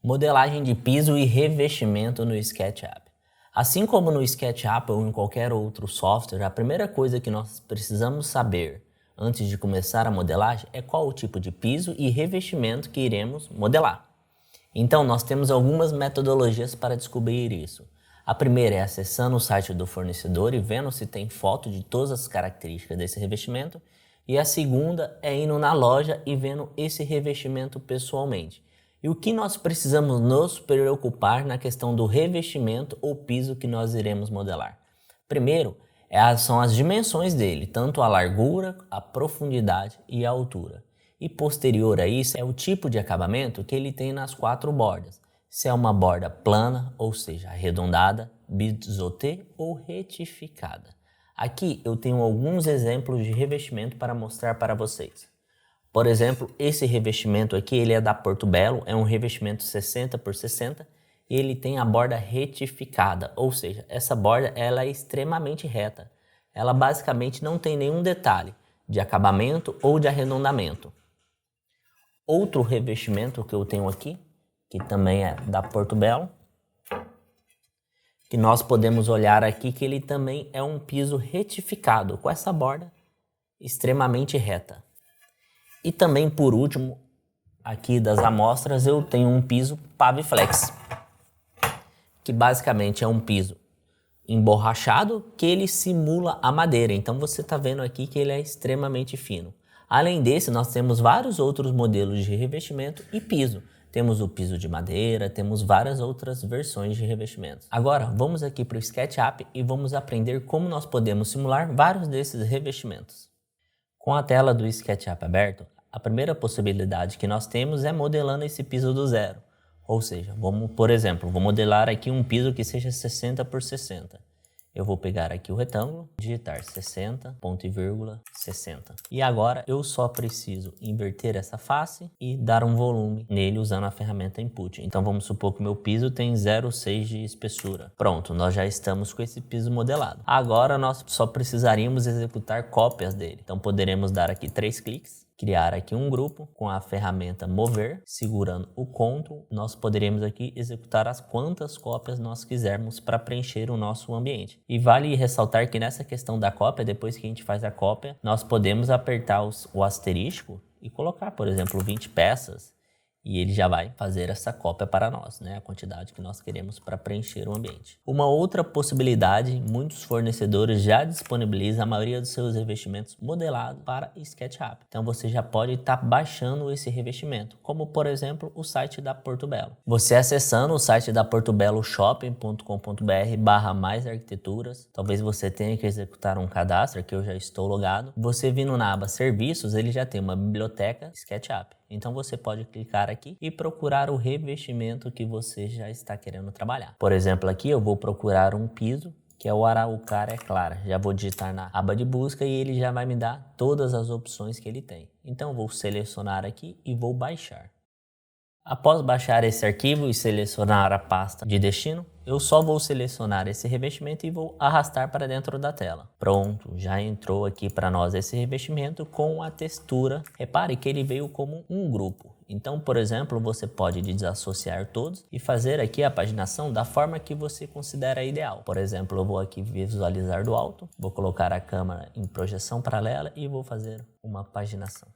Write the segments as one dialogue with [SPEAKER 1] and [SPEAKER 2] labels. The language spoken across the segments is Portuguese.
[SPEAKER 1] Modelagem de piso e revestimento no SketchUp. Assim como no SketchUp ou em qualquer outro software, a primeira coisa que nós precisamos saber antes de começar a modelagem é qual o tipo de piso e revestimento que iremos modelar. Então, nós temos algumas metodologias para descobrir isso. A primeira é acessando o site do fornecedor e vendo se tem foto de todas as características desse revestimento. E a segunda é indo na loja e vendo esse revestimento pessoalmente. E o que nós precisamos nos preocupar na questão do revestimento ou piso que nós iremos modelar? Primeiro, são as dimensões dele, tanto a largura, a profundidade e a altura. E posterior a isso é o tipo de acabamento que ele tem nas quatro bordas. Se é uma borda plana, ou seja, arredondada, biseauté ou retificada. Aqui eu tenho alguns exemplos de revestimento para mostrar para vocês. Por exemplo, esse revestimento aqui ele é da Porto Belo, é um revestimento 60 por 60 e ele tem a borda retificada, ou seja, essa borda ela é extremamente reta. Ela basicamente não tem nenhum detalhe de acabamento ou de arredondamento. Outro revestimento que eu tenho aqui, que também é da Porto Belo, que nós podemos olhar aqui que ele também é um piso retificado, com essa borda extremamente reta. E também, por último, aqui das amostras, eu tenho um piso Paviflex, que basicamente é um piso emborrachado que ele simula a madeira. Então você está vendo aqui que ele é extremamente fino. Além desse, nós temos vários outros modelos de revestimento e piso. Temos o piso de madeira, temos várias outras versões de revestimentos. Agora, vamos aqui para o SketchUp e vamos aprender como nós podemos simular vários desses revestimentos. Com a tela do SketchUp aberto, a primeira possibilidade que nós temos é modelando esse piso do zero. Ou seja, por exemplo, vou modelar aqui um piso que seja 60 por 60. Eu vou pegar aqui o retângulo, digitar 60, ponto e vírgula, 60. E agora eu só preciso inverter essa face e dar um volume nele usando a ferramenta Input. Então vamos supor que o meu piso tem 0,6 de espessura. Pronto, nós já estamos com esse piso modelado. Agora nós só precisaríamos executar cópias dele. Então poderemos dar aqui 3 cliques. Criar aqui um grupo com a ferramenta mover, segurando o Ctrl, nós poderemos aqui executar as quantas cópias nós quisermos para preencher o nosso ambiente. E vale ressaltar que nessa questão da cópia, depois que a gente faz a cópia, nós podemos apertar o asterisco e colocar, por exemplo, 20 peças. E ele já vai fazer essa cópia para nós, né? A quantidade que nós queremos para preencher o ambiente. Uma outra possibilidade, muitos fornecedores já disponibilizam a maioria dos seus revestimentos modelados para SketchUp. Então você já pode estar baixando esse revestimento, como por exemplo o site da Porto Belo. Você acessando o site da Porto Belo shopping.com.br/mais arquiteturas, talvez você tenha que executar um cadastro, que eu já estou logado. Você vindo na aba serviços, ele já tem uma biblioteca SketchUp. Então você pode clicar aqui e procurar o revestimento que você já está querendo trabalhar. Por exemplo, aqui eu vou procurar um piso, que é o Araucária Clara. Já vou digitar na aba de busca e ele já vai me dar todas as opções que ele tem. Então eu vou selecionar aqui e vou baixar. Após baixar esse arquivo e selecionar a pasta de destino, eu só vou selecionar esse revestimento e vou arrastar para dentro da tela. Pronto, já entrou aqui para nós esse revestimento com a textura. Repare que ele veio como um grupo. Então, por exemplo, você pode desassociar todos e fazer aqui a paginação da forma que você considera ideal. Por exemplo, eu vou aqui visualizar do alto, vou colocar a câmera em projeção paralela e vou fazer uma paginação.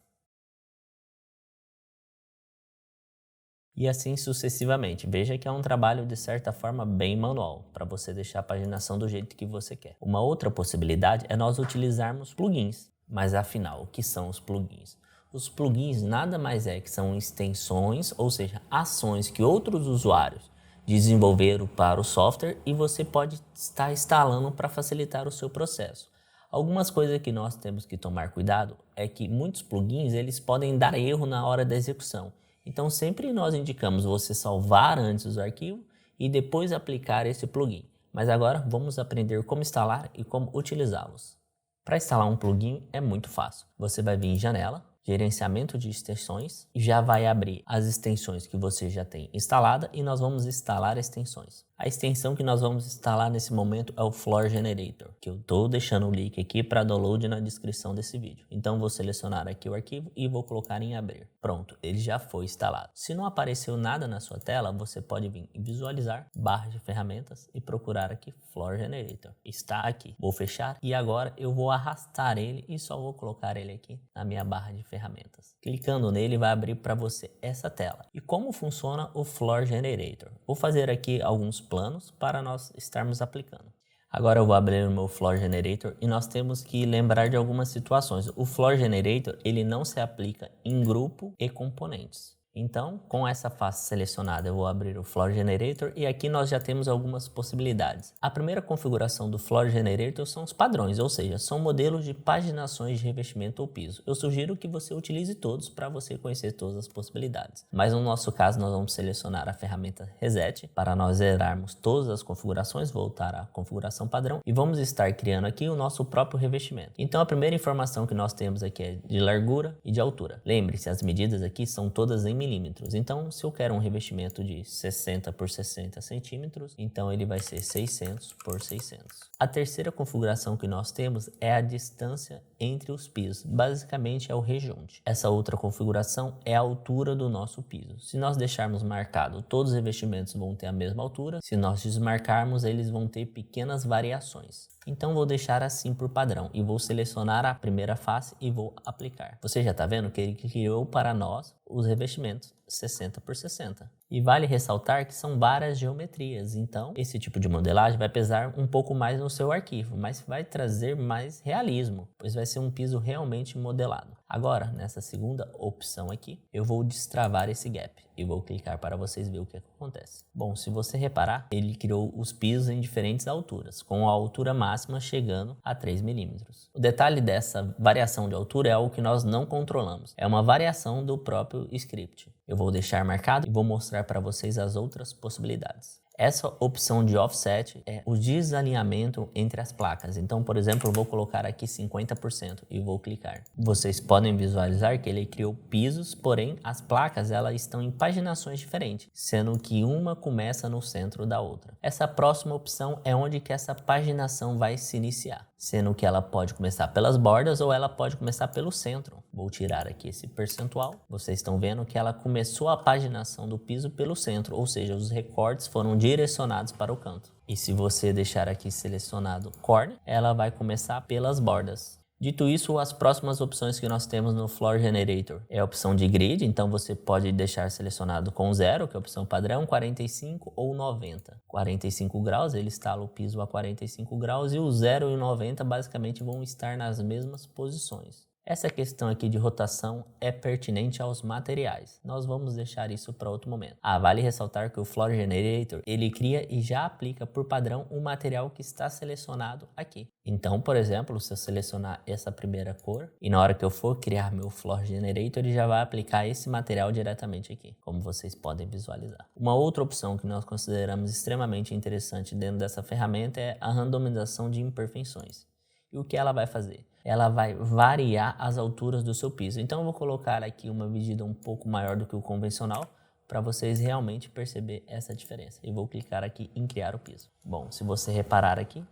[SPEAKER 1] E assim sucessivamente. Veja que é um trabalho de certa forma bem manual, para você deixar a paginação do jeito que você quer. Uma outra possibilidade é nós utilizarmos plugins. Mas afinal, o que são os plugins? Os plugins nada mais é que são extensões, ou seja, ações que outros usuários desenvolveram para o software e você pode estar instalando para facilitar o seu processo. Algumas coisas que nós temos que tomar cuidado é que muitos plugins eles podem dar erro na hora da execução. Então sempre nós indicamos você salvar antes o arquivo e depois aplicar esse plugin. Mas agora vamos aprender como instalar e como utilizá-los. Para instalar um plugin é muito fácil. Você vai vir em janela, gerenciamento de extensões e já vai abrir as extensões que você já tem instalada e nós vamos instalar extensões. A extensão que nós vamos instalar nesse momento é o Floor Generator, que eu estou deixando o link aqui para download na descrição desse vídeo. Então vou selecionar aqui o arquivo e vou colocar em abrir. Pronto, ele já foi instalado. Se não apareceu nada na sua tela, você pode vir em visualizar, barra de ferramentas e procurar aqui Floor Generator. Está aqui. Vou fechar e agora eu vou arrastar ele e só vou colocar ele aqui na minha barra de ferramentas. Clicando nele vai abrir para você essa tela. E como funciona o Floor Generator? Vou fazer aqui alguns planos para nós estarmos aplicando. Agora eu vou abrir o meu Floor Generator e nós temos que lembrar de algumas situações. O Floor Generator ele não se aplica em grupo e componentes. Então, com essa face selecionada, eu vou abrir o Floor Generator e aqui nós já temos algumas possibilidades. A primeira configuração do Floor Generator são os padrões, ou seja, são modelos de paginações de revestimento ou piso. Eu sugiro que você utilize todos para você conhecer todas as possibilidades. Mas no nosso caso, nós vamos selecionar a ferramenta Reset para nós zerarmos todas as configurações, voltar à configuração padrão e vamos estar criando aqui o nosso próprio revestimento. Então, a primeira informação que nós temos aqui é de largura e de altura. Lembre-se, as medidas aqui são todas em milímetros. Então, se eu quero um revestimento de 60 por 60 centímetros, então ele vai ser 600 por 600. A terceira configuração que nós temos é a distância entre os pisos. Basicamente é o rejunte. Essa outra configuração é a altura do nosso piso. Se nós deixarmos marcado, todos os revestimentos vão ter a mesma altura. Se nós desmarcarmos, eles vão ter pequenas variações. Então vou deixar assim por padrão e vou selecionar a primeira face e vou aplicar. Você já está vendo que ele criou para nós os revestimentos 60 por 60. E vale ressaltar que são várias geometrias, então esse tipo de modelagem vai pesar um pouco mais no seu arquivo, mas vai trazer mais realismo, pois vai ser um piso realmente modelado. Agora, nessa segunda opção aqui, eu vou destravar esse gap e vou clicar para vocês verem o que acontece. Bom, se você reparar, ele criou os pisos em diferentes alturas, com a altura máxima chegando a 3 milímetros. O detalhe dessa variação de altura é algo que nós não controlamos, é uma variação do próprio script. Eu vou deixar marcado e vou mostrar para vocês as outras possibilidades. Essa opção de offset é o desalinhamento entre as placas. Então, por exemplo, eu vou colocar aqui 50% e vou clicar. Vocês podem visualizar que ele criou pisos, porém as placas elas estão em paginações diferentes, sendo que uma começa no centro da outra. Essa próxima opção é onde que essa paginação vai se iniciar, sendo que ela pode começar pelas bordas ou ela pode começar pelo centro. Vou tirar aqui esse percentual. Vocês estão vendo que ela começou a paginação do piso pelo centro, ou seja, os recortes foram direcionados para o canto. E se você deixar aqui selecionado Corner, ela vai começar pelas bordas. Dito isso, as próximas opções que nós temos no Floor Generator é a opção de grid, então você pode deixar selecionado com 0, que é a opção padrão, 45 ou 90. 45 graus, ele instala o piso a 45 graus e o 0 e o 90 basicamente vão estar nas mesmas posições. Essa questão aqui de rotação é pertinente aos materiais. Nós vamos deixar isso para outro momento. Vale ressaltar que o Floor Generator, ele cria e já aplica por padrão o material que está selecionado aqui. Então, por exemplo, se eu selecionar essa primeira cor e na hora que eu for criar meu Floor Generator, ele já vai aplicar esse material diretamente aqui, como vocês podem visualizar. Uma outra opção que nós consideramos extremamente interessante dentro dessa ferramenta é a randomização de imperfeições. E o que ela vai fazer? Ela vai variar as alturas do seu piso. Então eu vou colocar aqui uma medida um pouco maior do que o convencional para vocês realmente perceber essa diferença. E vou clicar aqui em criar o piso. Bom, se você reparar aqui,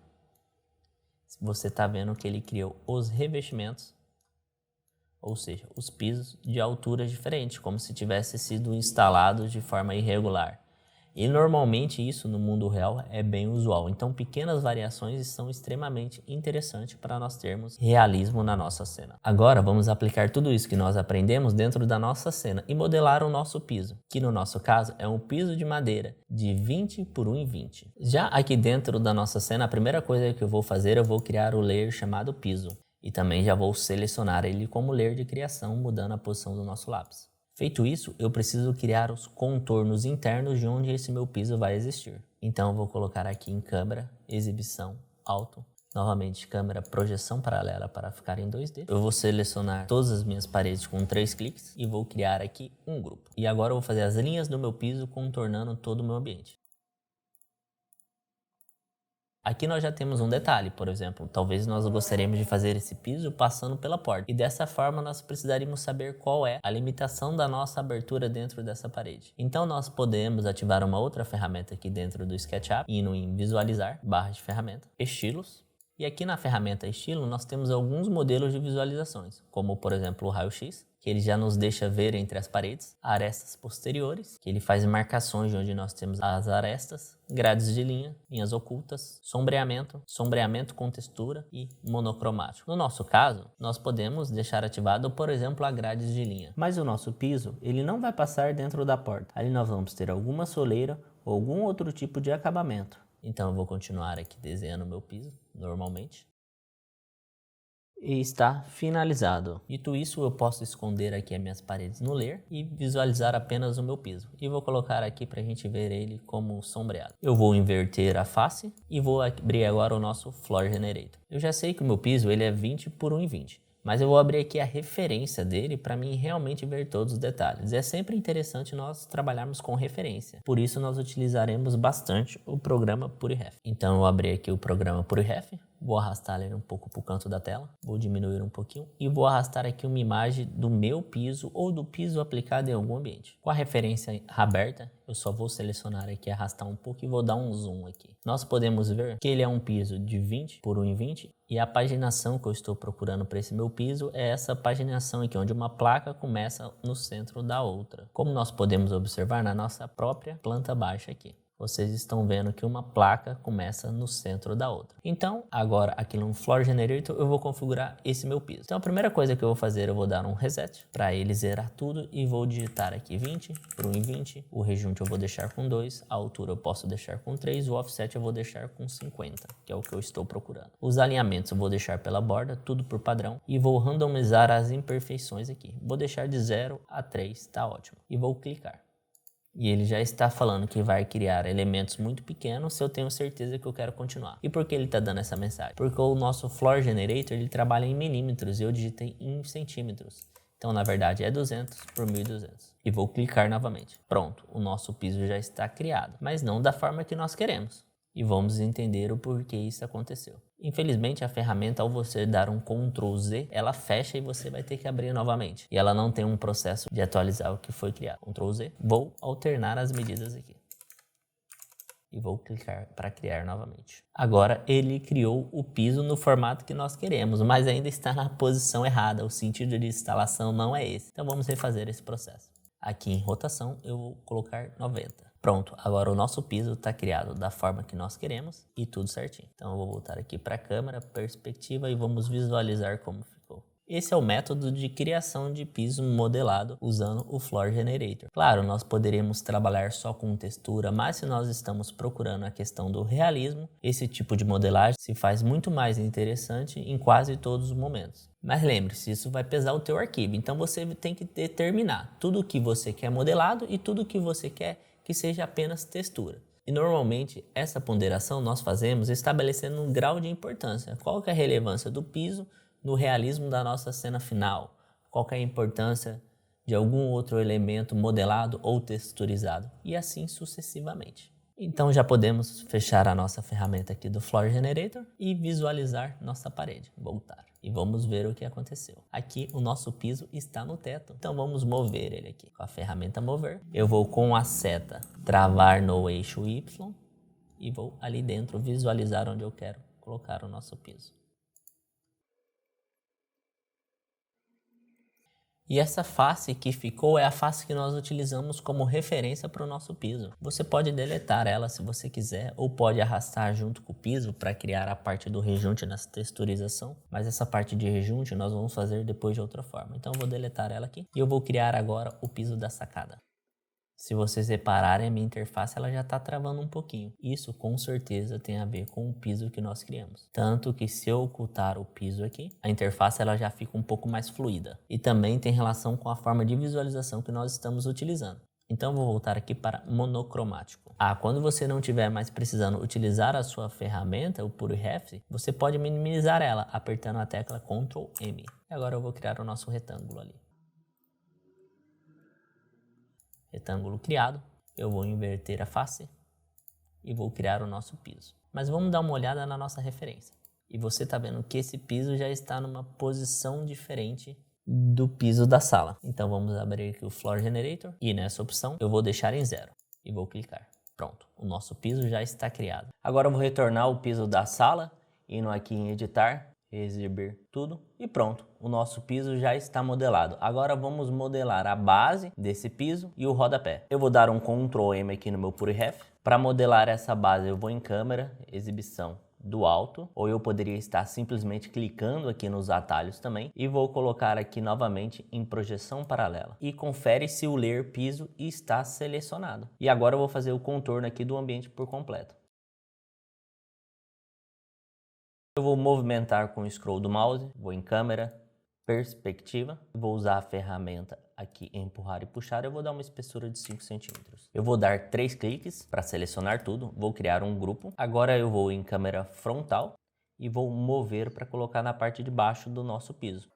[SPEAKER 1] você está vendo que ele criou os revestimentos, ou seja, os pisos de alturas diferentes, como se tivesse sido instalados de forma irregular. E normalmente isso no mundo real é bem usual. Então pequenas variações são extremamente interessantes para nós termos realismo na nossa cena. Agora vamos aplicar tudo isso que nós aprendemos dentro da nossa cena e modelar o nosso piso, que no nosso caso é um piso de madeira de 20 por 1,20. Já aqui dentro da nossa cena, a primeira coisa que eu vou fazer, eu vou criar o layer chamado piso. E também já vou selecionar ele como layer de criação, mudando a posição do nosso lápis. Feito isso, eu preciso criar os contornos internos de onde esse meu piso vai existir. Então eu vou colocar aqui em câmera, exibição, alto, novamente câmera, projeção paralela para ficar em 2D. Eu vou selecionar todas as minhas paredes com 3 cliques e vou criar aqui um grupo. E agora eu vou fazer as linhas do meu piso contornando todo o meu ambiente. Aqui nós já temos um detalhe, por exemplo, talvez nós gostaríamos de fazer esse piso passando pela porta. E dessa forma nós precisaríamos saber qual é a limitação da nossa abertura dentro dessa parede. Então nós podemos ativar uma outra ferramenta aqui dentro do SketchUp, indo em visualizar, barra de ferramenta, estilos. E aqui na ferramenta estilo nós temos alguns modelos de visualizações, como por exemplo o raio-x, que ele já nos deixa ver entre as paredes, arestas posteriores, que ele faz marcações de onde nós temos as arestas, grades de linha, linhas ocultas, sombreamento com textura e monocromático. No nosso caso, nós podemos deixar ativado, por exemplo, a grades de linha. Mas o nosso piso, ele não vai passar dentro da porta. Ali nós vamos ter alguma soleira ou algum outro tipo de acabamento. Então eu vou continuar aqui desenhando o meu piso, normalmente. E está finalizado. Dito isso, eu posso esconder aqui as minhas paredes no Layer e visualizar apenas o meu piso. E vou colocar aqui para a gente ver ele como sombreado. Eu vou inverter a face e vou abrir agora o nosso Floor Generator. Eu já sei que o meu piso ele é 20 por 1,20. Mas eu vou abrir aqui a referência dele para mim realmente ver todos os detalhes. É sempre interessante nós trabalharmos com referência. Por isso nós utilizaremos bastante o programa PuriRef. Então eu vou abrir aqui o programa PuriRef, vou arrastar ele um pouco para o canto da tela, vou diminuir um pouquinho e vou arrastar aqui uma imagem do meu piso ou do piso aplicado em algum ambiente. Com a referência aberta, eu só vou selecionar aqui, arrastar um pouco e vou dar um zoom aqui. Nós podemos ver que ele é um piso de 20 por 1,20 e a paginação que eu estou procurando para esse meu piso é essa paginação aqui, onde uma placa começa no centro da outra. Como nós podemos observar na nossa própria planta baixa aqui. Vocês estão vendo que uma placa começa no centro da outra. Então, agora aqui no Floor Generator eu vou configurar esse meu piso. Então a primeira coisa que eu vou fazer, eu vou dar um reset para ele zerar tudo e vou digitar aqui 20 por 1,20. O rejunte eu vou deixar com 2, a altura eu posso deixar com 3, o offset eu vou deixar com 50, que é o que eu estou procurando. Os alinhamentos eu vou deixar pela borda, tudo por padrão, e vou randomizar as imperfeições aqui. Vou deixar de 0 a 3, tá ótimo. E vou clicar. E ele já está falando que vai criar elementos muito pequenos se eu tenho certeza que eu quero continuar. E por que ele está dando essa mensagem? Porque o nosso Floor Generator ele trabalha em milímetros e eu digitei em centímetros. Então, na verdade, é 200 por 1200. E vou clicar novamente. Pronto, o nosso piso já está criado, mas não da forma que nós queremos. E vamos entender o porquê isso aconteceu. Infelizmente, a ferramenta, ao você dar um Ctrl Z, ela fecha e você vai ter que abrir novamente. E ela não tem um processo de atualizar o que foi criado. Ctrl Z, vou alternar as medidas aqui. E vou clicar para criar novamente. Agora ele criou o piso no formato que nós queremos, mas ainda está na posição errada. O sentido de instalação não é esse. Então vamos refazer esse processo. Aqui em rotação eu vou colocar 90. Pronto, agora o nosso piso está criado da forma que nós queremos e tudo certinho. Então eu vou voltar aqui para a câmera, perspectiva e vamos visualizar como ficou. Esse é o método de criação de piso modelado usando o Floor Generator. Claro, nós poderíamos trabalhar só com textura, mas se nós estamos procurando a questão do realismo, esse tipo de modelagem se faz muito mais interessante em quase todos os momentos. Mas lembre-se, isso vai pesar o teu arquivo, então você tem que determinar tudo o que você quer modelado e tudo o que você quer que seja apenas textura. E normalmente essa ponderação nós fazemos estabelecendo um grau de importância. Qual que é a relevância do piso no realismo da nossa cena final? Qual que é a importância de algum outro elemento modelado ou texturizado? E assim sucessivamente. Então já podemos fechar a nossa ferramenta aqui do Floor Generator e visualizar nossa parede. Voltar. E vamos ver o que aconteceu. Aqui o nosso piso está no teto. Então vamos mover ele aqui. Com a ferramenta mover, eu vou com a seta travar no eixo Y e vou ali dentro visualizar onde eu quero colocar o nosso piso. E essa face que ficou é a face que nós utilizamos como referência para o nosso piso. Você pode deletar ela se você quiser ou pode arrastar junto com o piso para criar a parte do rejunte na texturização. Mas essa parte de rejunte nós vamos fazer depois de outra forma. Então eu vou deletar ela aqui e eu vou criar agora o piso da sacada. Se vocês repararem, a minha interface ela já está travando um pouquinho. Isso com certeza tem a ver com o piso que nós criamos. Tanto que se eu ocultar o piso aqui, a interface ela já fica um pouco mais fluida. E também tem relação com a forma de visualização que nós estamos utilizando. Então vou voltar aqui para monocromático. Quando você não estiver mais precisando utilizar a sua ferramenta, o PuriRef, você pode minimizar ela apertando a tecla Ctrl M. E agora eu vou criar o nosso retângulo ali. Retângulo criado, eu vou inverter a face e vou criar o nosso piso. Mas vamos dar uma olhada na nossa referência. E você está vendo que esse piso já está numa posição diferente do piso da sala. Então vamos abrir aqui o Floor Generator e nessa opção eu vou deixar em 0 e vou clicar. Pronto, o nosso piso já está criado. Agora eu vou retornar o piso da sala, indo aqui em editar, exibir tudo e pronto, o nosso piso já está modelado. Agora vamos modelar a base desse piso e o rodapé. Eu vou dar um Ctrl M aqui no meu PureRef. Para modelar essa base eu vou em câmera, exibição do alto, ou eu poderia estar simplesmente clicando aqui nos atalhos também e vou colocar aqui novamente em projeção paralela e confere se o layer piso está selecionado. E agora eu vou fazer o contorno aqui do ambiente por completo. Eu vou movimentar com o scroll do mouse, vou em câmera, perspectiva, vou usar a ferramenta aqui empurrar e puxar, eu vou dar uma espessura de 5 centímetros. Eu vou dar 3 cliques para selecionar tudo, vou criar um grupo. Agora eu vou em câmera frontal e vou mover para colocar na parte de baixo do nosso piso.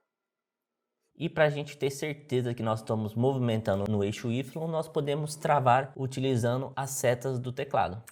[SPEAKER 1] E para a gente ter certeza que nós estamos movimentando no eixo Y, nós podemos travar utilizando as setas do teclado.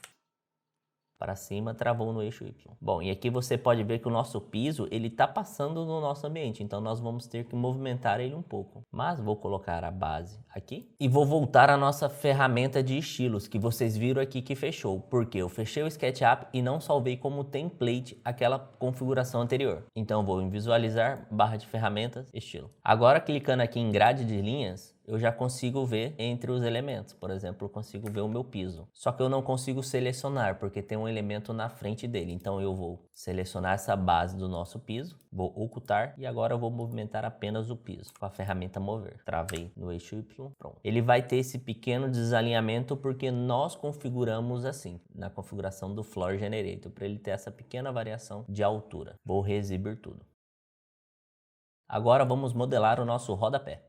[SPEAKER 1] Para cima, travou no eixo Y. Bom, e aqui você pode ver que o nosso piso, ele está passando no nosso ambiente, então nós vamos ter que movimentar ele um pouco. Mas vou colocar a base aqui e vou voltar à nossa ferramenta de estilos, que vocês viram aqui que fechou, porque eu fechei o SketchUp e não salvei como template aquela configuração anterior. Então vou em visualizar, barra de ferramentas, estilo. Agora clicando aqui em grade de linhas, eu já consigo ver entre os elementos. Por exemplo, eu consigo ver o meu piso. Só que eu não consigo selecionar, porque tem um elemento na frente dele. Então eu vou selecionar essa base do nosso piso, vou ocultar e agora eu vou movimentar apenas o piso com a ferramenta mover. Travei no eixo Y, pronto. Ele vai ter esse pequeno desalinhamento porque nós configuramos assim, na configuração do Floor Generator, para ele ter essa pequena variação de altura. Vou reexibir tudo. Agora vamos modelar o nosso rodapé.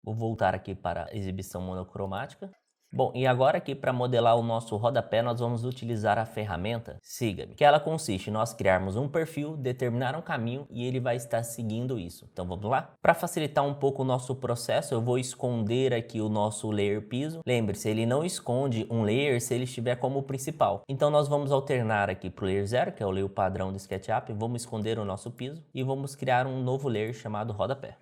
[SPEAKER 1] Vou voltar aqui para a exibição monocromática. Bom, e agora aqui para modelar o nosso rodapé nós vamos utilizar a ferramenta Siga-me, que ela consiste em nós criarmos um perfil, determinar um caminho e ele vai estar seguindo isso. Então vamos lá? Para facilitar um pouco o nosso processo, eu vou esconder aqui o nosso layer piso. Lembre-se, ele não esconde um layer se ele estiver como principal. Então nós vamos alternar aqui para o layer 0, que é o layer padrão do SketchUp, vamos esconder o nosso piso e vamos criar um novo layer chamado rodapé.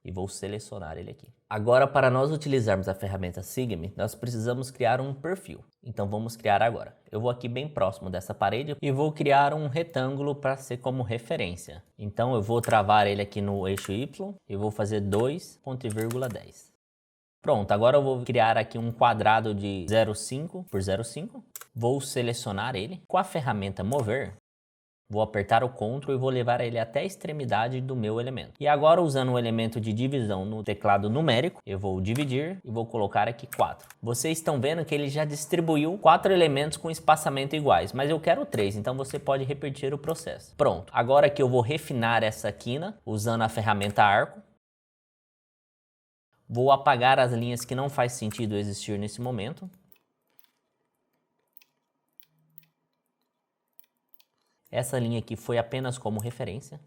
[SPEAKER 1] E vou selecionar ele aqui. Agora, para nós utilizarmos a ferramenta Siga-me, nós precisamos criar um perfil. Então vamos criar agora. Eu vou aqui bem próximo dessa parede e vou criar um retângulo para ser como referência. Então eu vou travar ele aqui no eixo Y e vou fazer 2,10. Pronto, agora eu vou criar aqui um quadrado de 0,5 por 0,5. Vou selecionar ele com a ferramenta mover. Vou apertar o Ctrl e vou levar ele até a extremidade do meu elemento. E agora, usando o elemento de divisão no teclado numérico, eu vou dividir e vou colocar aqui 4. Vocês estão vendo que ele já distribuiu 4 elementos com espaçamento iguais, mas eu quero 3, então você pode repetir o processo. Pronto, agora que eu vou refinar essa quina usando a ferramenta arco. Vou apagar as linhas que não faz sentido existir nesse momento. Essa linha aqui foi apenas como referência.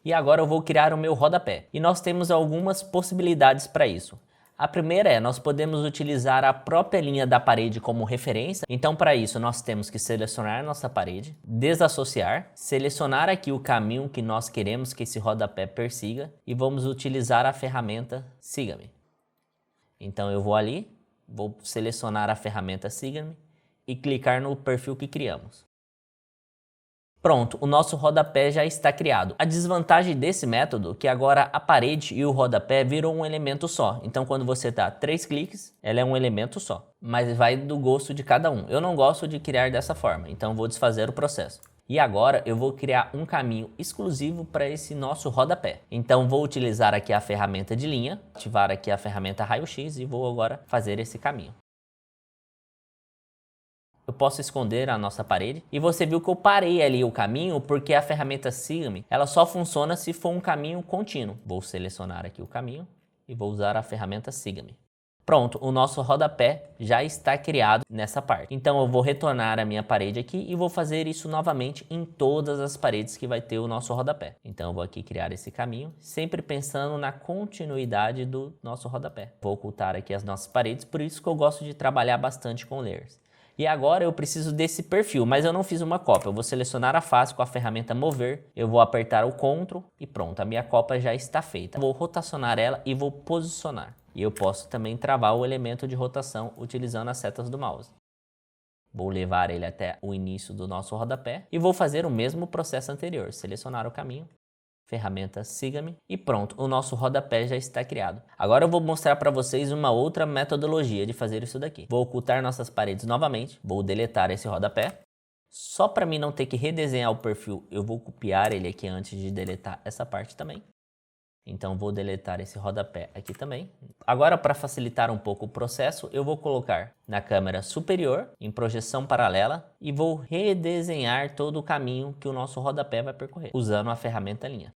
[SPEAKER 1] E agora eu vou criar o meu rodapé. E nós temos algumas possibilidades para isso. A primeira é, nós podemos utilizar a própria linha da parede como referência. Então, para isso, nós temos que selecionar nossa parede, desassociar, selecionar aqui o caminho que nós queremos que esse rodapé persiga e vamos utilizar a ferramenta Siga-me. Então, eu vou ali, vou selecionar a ferramenta Siga-me e clicar no perfil que criamos. Pronto, o nosso rodapé já está criado. A desvantagem desse método é que agora a parede e o rodapé viram um elemento só. Então quando você dá 3 cliques, ela é um elemento só. Mas vai do gosto de cada um. Eu não gosto de criar dessa forma, então vou desfazer o processo. E agora eu vou criar um caminho exclusivo para esse nosso rodapé. Então vou utilizar aqui a ferramenta de linha, ativar aqui a ferramenta raio-x e vou agora fazer esse caminho. Eu posso esconder a nossa parede. E você viu que eu parei ali o caminho porque a ferramenta Siga-me, ela só funciona se for um caminho contínuo. Vou selecionar aqui o caminho e vou usar a ferramenta Siga-me. Pronto, o nosso rodapé já está criado nessa parte. Então eu vou retornar a minha parede aqui e vou fazer isso novamente em todas as paredes que vai ter o nosso rodapé. Então eu vou aqui criar esse caminho, sempre pensando na continuidade do nosso rodapé. Vou ocultar aqui as nossas paredes, por isso que eu gosto de trabalhar bastante com layers. E agora eu preciso desse perfil, mas eu não fiz uma cópia. Eu vou selecionar a face com a ferramenta mover, eu vou apertar o Ctrl e pronto, a minha cópia já está feita. Vou rotacionar ela e vou posicionar. E eu posso também travar o elemento de rotação utilizando as setas do mouse. Vou levar ele até o início do nosso rodapé e vou fazer o mesmo processo anterior. Selecionar o caminho, ferramenta siga-me e pronto, o nosso rodapé já está criado. Agora eu vou mostrar para vocês uma outra metodologia de fazer isso daqui. Vou ocultar nossas paredes novamente, vou deletar esse rodapé. Só para mim não ter que redesenhar o perfil, eu vou copiar ele aqui antes de deletar essa parte também. Então vou deletar esse rodapé aqui também. Agora, para facilitar um pouco o processo, eu vou colocar na câmera superior, em projeção paralela, e vou redesenhar todo o caminho que o nosso rodapé vai percorrer, usando a ferramenta linha.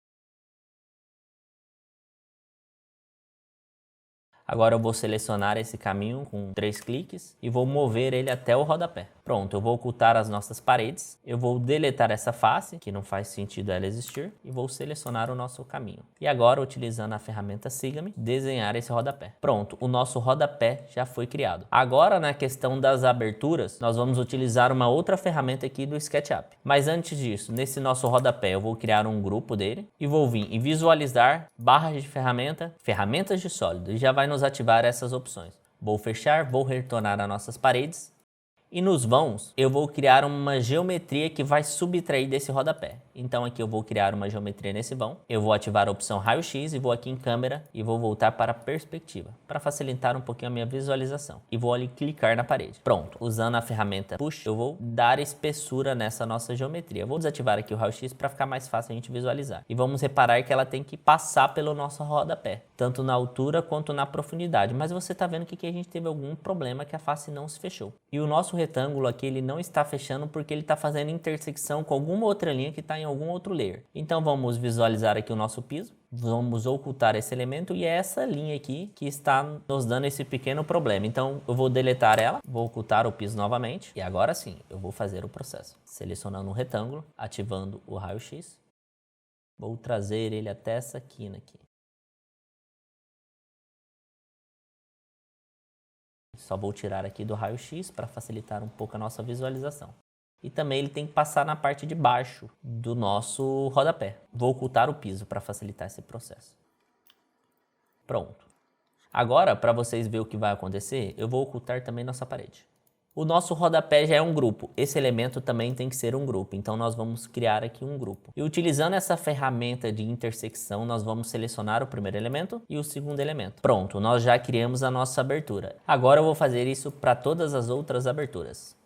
[SPEAKER 1] Agora eu vou selecionar esse caminho com 3 cliques e vou mover ele até o rodapé. Pronto, eu vou ocultar as nossas paredes, eu vou deletar essa face, que não faz sentido ela existir, e vou selecionar o nosso caminho. E agora, utilizando a ferramenta siga-me, desenhar esse rodapé. Pronto, o nosso rodapé já foi criado. Agora, na questão das aberturas, nós vamos utilizar uma outra ferramenta aqui do SketchUp. Mas antes disso, nesse nosso rodapé, eu vou criar um grupo dele e vou vir em visualizar, barras de ferramenta, ferramentas de sólido, e já vai nos ativar essas opções. Vou fechar, vou retornar às nossas paredes e nos vãos eu vou criar uma geometria que vai subtrair desse rodapé. Então aqui eu vou criar uma geometria nesse vão, eu vou ativar a opção raio-x e vou aqui em câmera e vou voltar para a perspectiva para facilitar um pouquinho a minha visualização e vou ali clicar na parede. Pronto, usando a ferramenta push eu vou dar espessura nessa nossa geometria. Eu vou desativar aqui o raio-x para ficar mais fácil a gente visualizar e vamos reparar que ela tem que passar pelo nosso rodapé, tanto na altura quanto na profundidade, mas você está vendo que aqui a gente teve algum problema que a face não se fechou. E o nosso retângulo aqui ele não está fechando porque ele está fazendo intersecção com alguma outra linha que está em algum outro layer. Então vamos visualizar aqui o nosso piso, vamos ocultar esse elemento e é essa linha aqui que está nos dando esse pequeno problema. Então eu vou deletar ela, vou ocultar o piso novamente e agora sim eu vou fazer o processo. Selecionando um retângulo, ativando o raio-x, vou trazer ele até essa quina aqui. Só vou tirar aqui do raio-x para facilitar um pouco a nossa visualização. E também ele tem que passar na parte de baixo do nosso rodapé. Vou ocultar o piso para facilitar esse processo. Pronto. Agora, para vocês verem o que vai acontecer, eu vou ocultar também nossa parede. O nosso rodapé já é um grupo, esse elemento também tem que ser um grupo, então nós vamos criar aqui um grupo. E utilizando essa ferramenta de intersecção, nós vamos selecionar o primeiro elemento e o segundo elemento. Pronto, nós já criamos a nossa abertura. Agora eu vou fazer isso para todas as outras aberturas.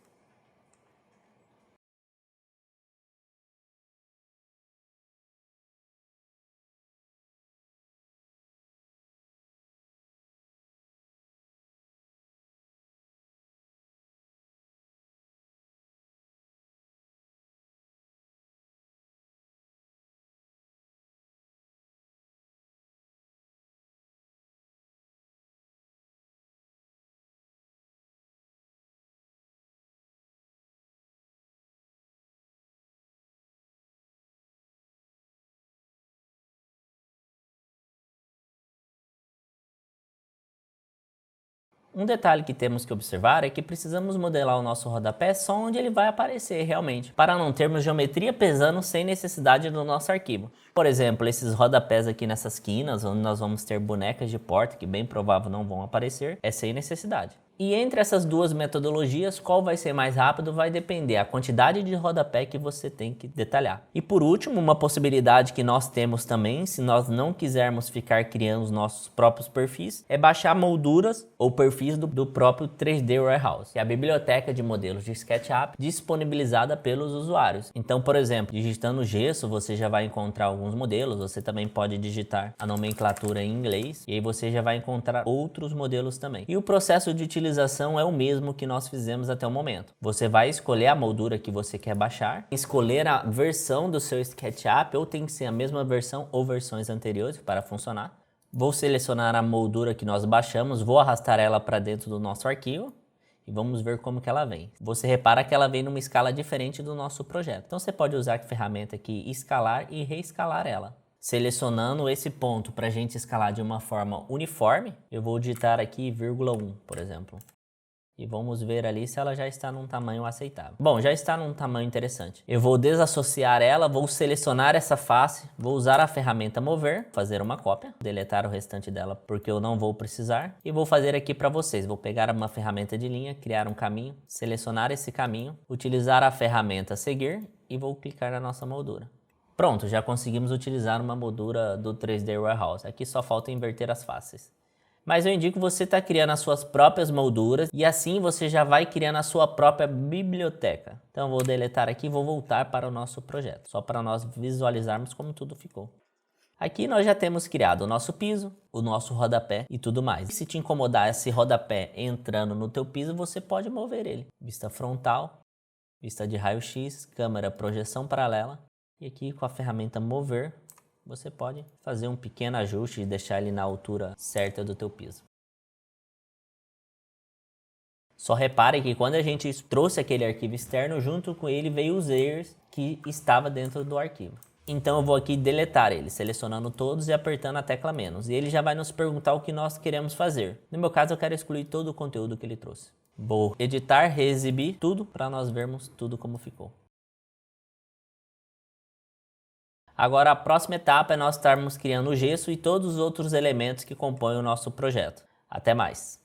[SPEAKER 1] Um detalhe que temos que observar é que precisamos modelar o nosso rodapé só onde ele vai aparecer realmente, para não termos geometria pesando sem necessidade do nosso arquivo. Por exemplo, esses rodapés aqui nessas quinas, onde nós vamos ter bonecas de porta, que bem provável não vão aparecer, é sem necessidade. E entre essas duas metodologias, qual vai ser mais rápido vai depender a quantidade de rodapé que você tem que detalhar. E por último, uma possibilidade que nós temos também, se nós não quisermos ficar criando os nossos próprios perfis, é baixar molduras ou perfis do próprio 3D Warehouse, que é a biblioteca de modelos de SketchUp disponibilizada pelos usuários. Então, por exemplo, digitando gesso, você já vai encontrar alguns modelos, você também pode digitar a nomenclatura em inglês e aí você já vai encontrar outros modelos também. E o processo de utilização é o mesmo que nós fizemos até o momento. Você vai escolher a moldura que você quer baixar, escolher a versão do seu SketchUp, ou tem que ser a mesma versão ou versões anteriores para funcionar. Vou selecionar a moldura que nós baixamos, vou arrastar ela para dentro do nosso arquivo e vamos ver como que ela vem. Você repara que ela vem numa escala diferente do nosso projeto. Então você pode usar a ferramenta aqui, escalar e reescalar ela. Selecionando esse ponto para a gente escalar de uma forma uniforme, eu vou digitar aqui 0,1, por exemplo. e vamos ver ali se ela já está num tamanho aceitável. Bom, já está num tamanho interessante. Eu vou desassociar ela, vou selecionar essa face, vou usar a ferramenta mover, fazer uma cópia, deletar o restante dela porque eu não vou precisar e vou fazer aqui para vocês. Vou pegar uma ferramenta de linha, criar um caminho, selecionar esse caminho, utilizar a ferramenta seguir e vou clicar na nossa moldura. Pronto, já conseguimos utilizar uma moldura do 3D Warehouse. Aqui só falta inverter as faces. Mas eu indico você estar criando as suas próprias molduras e assim você já vai criando a sua própria biblioteca. Então vou deletar aqui e vou voltar para o nosso projeto, só para nós visualizarmos como tudo ficou. Aqui nós já temos criado o nosso piso, o nosso rodapé e tudo mais. E se te incomodar esse rodapé entrando no teu piso, você pode mover ele. Vista frontal, vista de raio-x, câmera projeção paralela e aqui com a ferramenta mover, você pode fazer um pequeno ajuste e deixar ele na altura certa do teu piso. Só repare que quando a gente trouxe aquele arquivo externo, junto com ele veio os erros que estava dentro do arquivo. Então eu vou aqui deletar ele, selecionando todos e apertando a tecla menos. E ele já vai nos perguntar o que nós queremos fazer. No meu caso eu quero excluir todo o conteúdo que ele trouxe. Vou editar, reexibir tudo para nós vermos tudo como ficou. Agora a próxima etapa é nós estarmos criando o gesso e todos os outros elementos que compõem o nosso projeto. Até mais!